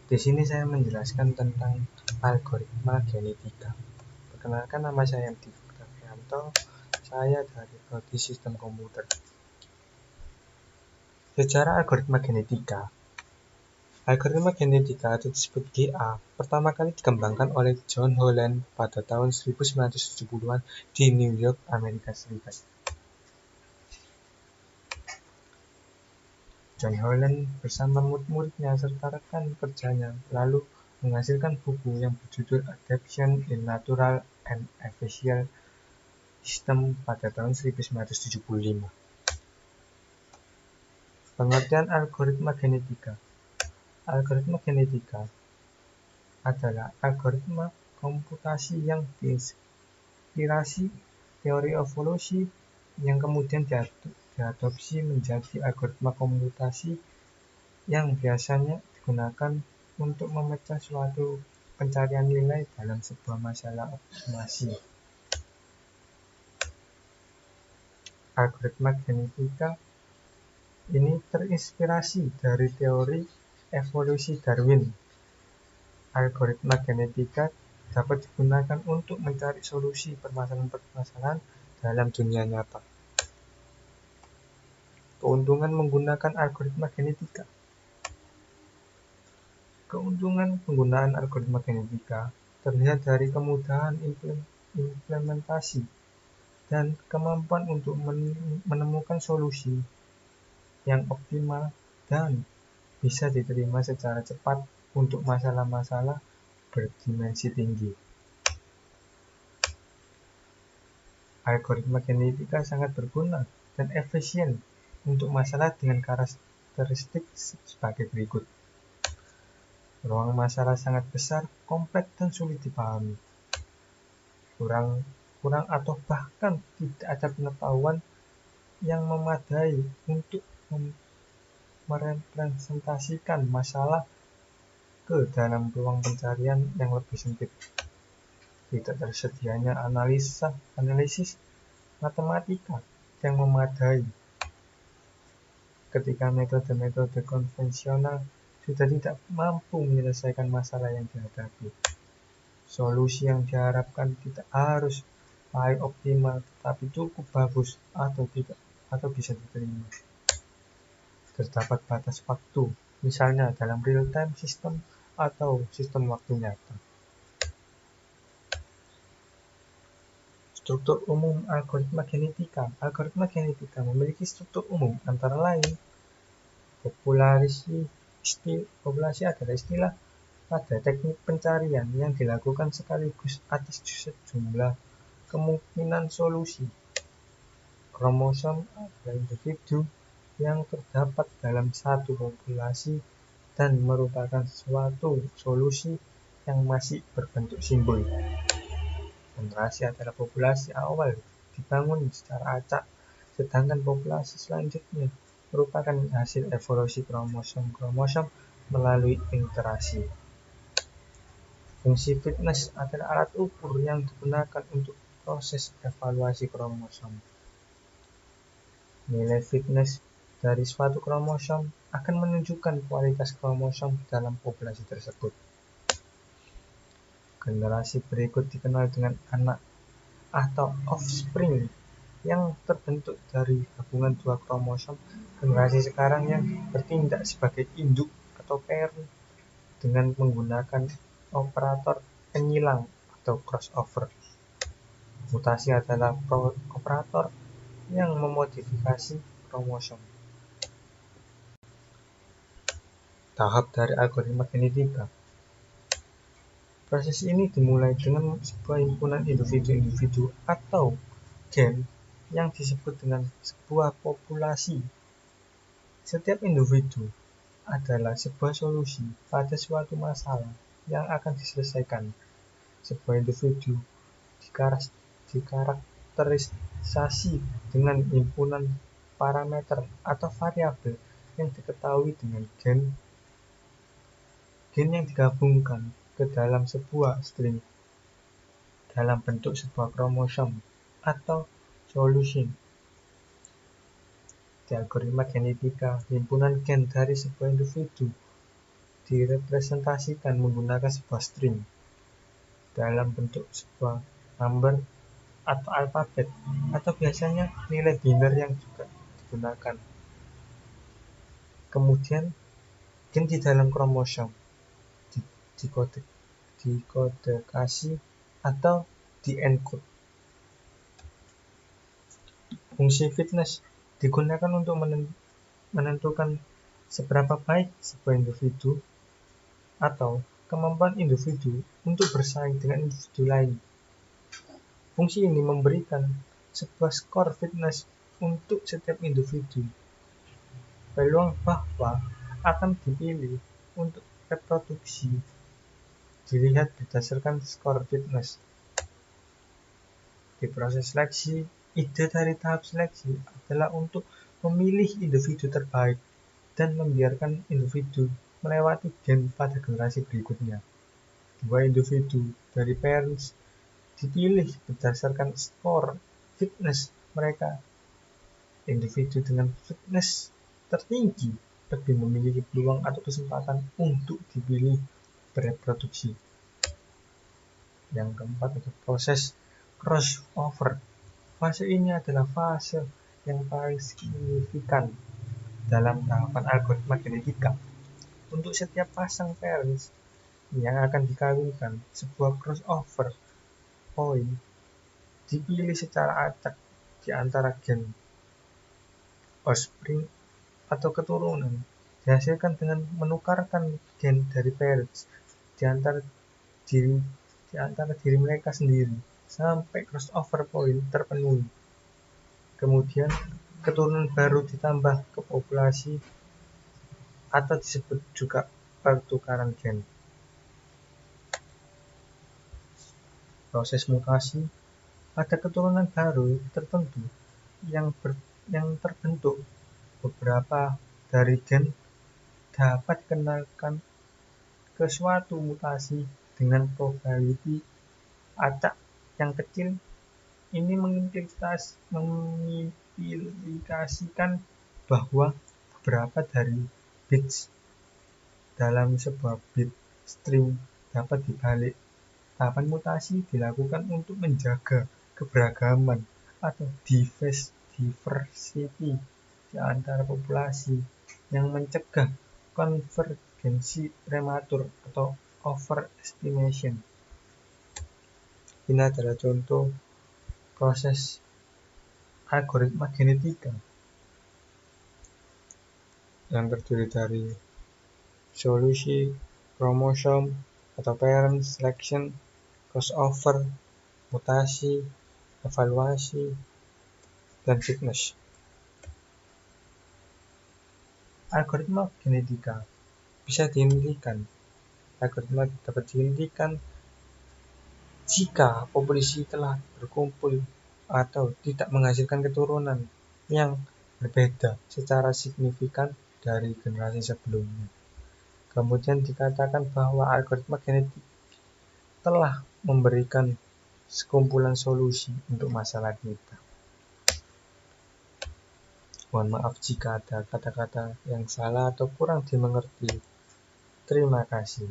Di sini saya menjelaskan tentang algoritma genetika. Perkenalkan, nama saya M. Devrianto. Saya dari Prodi Sistem Komputer. Sejarah algoritma genetika. Algoritma genetika atau disebut GA pertama kali dikembangkan oleh John Holland pada tahun 1970-an di New York, Amerika Serikat. John Holland bersama murid-muridnya serta rekan kerjanya lalu menghasilkan buku yang berjudul Adaptation in Natural and Artificial System pada tahun 1975. Pengertian algoritma genetika. Algoritma genetika adalah algoritma komputasi yang diinspirasi teori evolusi yang kemudian diadopsi menjadi algoritma komputasi yang biasanya digunakan untuk memecah suatu pencarian nilai dalam sebuah masalah optimasi. Algoritma genetika ini terinspirasi dari teori evolusi Darwin. Algoritma genetika dapat digunakan untuk mencari solusi permasalahan-permasalahan dalam dunia nyata. Keuntungan menggunakan algoritma genetika. Keuntungan penggunaan algoritma genetika terlihat dari kemudahan implementasi dan kemampuan untuk menemukan solusi yang optimal dan bisa diterima secara cepat untuk masalah-masalah berdimensi tinggi. Algoritma genetika sangat berguna dan efisien untuk masalah dengan karakteristik sebagai berikut. Ruang masalah sangat besar, kompleks, dan sulit dipahami. Kurang atau bahkan tidak ada pengetahuan yang memadai untuk merepresentasikan masalah ke dalam ruang pencarian yang lebih sempit. Tidak tersedianya analisis matematika yang memadai ketika metode-metode konvensional sudah tidak mampu menyelesaikan masalah yang dihadapi. Solusi yang diharapkan tidak harus baik optimal, tetapi cukup bagus atau bisa diterima. Terdapat batas waktu, misalnya dalam real-time system atau sistem waktu nyata. Struktur umum algoritma genetika. Algoritma genetika memiliki struktur umum antara lain populasi adalah istilah pada teknik pencarian yang dilakukan sekaligus atas sejumlah kemungkinan solusi. Kromosom adalah individu yang terdapat dalam satu populasi dan merupakan suatu solusi yang masih berbentuk simbol. Generasi adalah populasi awal dibangun secara acak, sedangkan populasi selanjutnya merupakan hasil evolusi kromosom melalui interaksi. Fungsi fitness adalah alat ukur yang digunakan untuk proses evaluasi kromosom. Nilai fitness dari suatu kromosom akan menunjukkan kualitas kromosom dalam populasi tersebut. Generasi berikut dikenal dengan anak atau offspring yang terbentuk dari gabungan dua kromosom. Generasi sekarang yang bertindak sebagai induk atau parent dengan menggunakan operator penyilang atau crossover. Mutasi adalah operator yang memodifikasi kromosom. Tahap dari algoritma genetika. Proses ini dimulai dengan sebuah himpunan individu-individu atau gen yang disebut dengan sebuah populasi. Setiap individu adalah sebuah solusi pada suatu masalah yang akan diselesaikan. Sebuah individu dikarakterisasi dengan himpunan parameter atau variabel yang diketahui dengan gen yang digabungkan ke dalam sebuah string dalam bentuk sebuah kromosom atau solusi. Di algoritma genetika, himpunan gen dari sebuah individu direpresentasikan menggunakan sebuah string dalam bentuk sebuah number atau alfabet, atau biasanya nilai biner yang juga digunakan. Kemudian gen di dalam kromosom dikodekasi atau diencode. Fungsi fitness digunakan untuk menentukan seberapa baik sebuah individu atau kemampuan individu untuk bersaing dengan individu lain. Fungsi ini memberikan sebuah skor fitness untuk setiap individu. Peluang bahwa akan dipilih untuk reproduksi dilihat berdasarkan skor fitness. Di proses seleksi, ide dari tahap seleksi adalah untuk memilih individu terbaik dan membiarkan individu melewati gen pada generasi berikutnya. Dua individu dari parents dipilih berdasarkan skor fitness mereka. Individu dengan fitness tertinggi lebih memiliki peluang atau kesempatan untuk dipilih bereproduksi. Yang keempat adalah proses crossover. Fase ini adalah fase yang paling signifikan dalam tahapan algoritma genetika. Untuk setiap pasang parents yang akan dikawinkan, sebuah crossover point dipilih secara acak di antara gen offspring atau keturunan, dihasilkan dengan menukarkan gen dari parents di antara diri mereka sendiri sampai crossover point terpenuhi. Kemudian keturunan baru ditambah ke populasi atau disebut juga pertukaran gen. Proses mutasi, pada keturunan baru tertentu yang terbentuk, beberapa dari gen dapat dikenalkan ke suatu mutasi dengan probability acak yang kecil. Ini mengimplikasikan bahwa beberapa dari bits dalam sebuah bit string dapat dibalik. Tahapan mutasi dilakukan untuk menjaga keberagaman atau diversity di antara populasi yang mencegah konvergensi prematur atau overestimation. Ini adalah contoh proses algoritma genetika yang terdiri dari solusi, kromosom atau parent selection, crossover, mutasi, evaluasi, dan fitness. Algoritma genetika bisa dihentikan. Algoritma dapat dihentikan jika populasi telah berkumpul atau tidak menghasilkan keturunan yang berbeda secara signifikan dari generasi sebelumnya. Kemudian dikatakan bahwa algoritma genetik telah memberikan sekumpulan solusi untuk masalah kita. Mohon maaf jika ada kata-kata yang salah atau kurang dimengerti. Terima kasih.